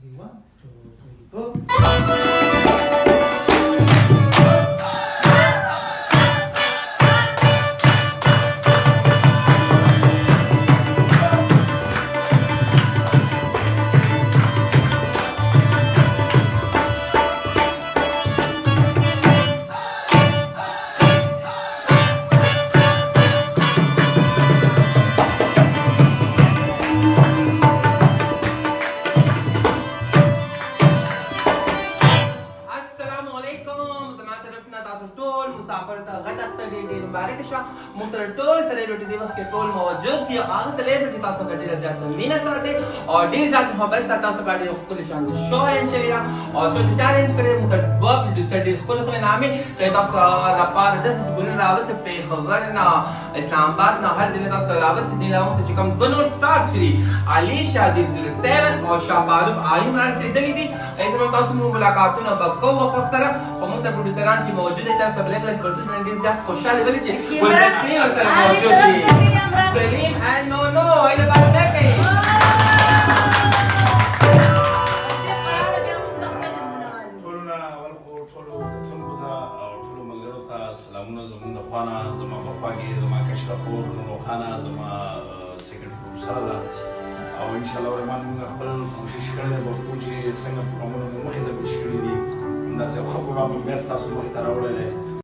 1, 2, 3, 4. مسافر ته غټ اختر ډېر مبارک شه. موږ سره ټول سلیبریټي دې وخت کې ټول موجود دي. هغه سلیبریټي تاسو ته ډېره زیاته مینه ساتي او ډېر زیات محبت سره تاسو ته ډېر ښکلې شان شو ارینج شوې ده او شو چې ارینج کړې موږ ته دوه پروډوسر ډېر ښکلې نامې چې تاسو لپاره داسې ګلونه راوستي پېښور نه اسلام آباد نه هر ځای تاسو راوستي دي. موږ چې کوم دوه نور سټار چې علي شادي 07 او شاه فاروق عالم رسېدلي دي. زموږ تاسو ملاقاتونه به کوو په سره خو موږ سره پروډوسران چې موجود دي تاسو بلک لک ګرځي نن ډېر زیات خوشاله ولې چې ګلدستې ورسره موجود دي. سلیم اینڈ نونو अहिले बात نه کوي. ټولونه اول خو ټولو کتونکو ته او ټولو ملګرو ته سلامونه زموږ د خوا نه. زما په خوا کې زما کشره خور نورخانه زما سیکنډ پروډوسره ده او انشاءالله ورحمن موږ خپل کوشش کړی دی پښتو چې څنګه پروګرامونه مو مخې ته پیش کړي دي همداسې ښه پروګرام بیا ستاسو مخې ته راوړی دی.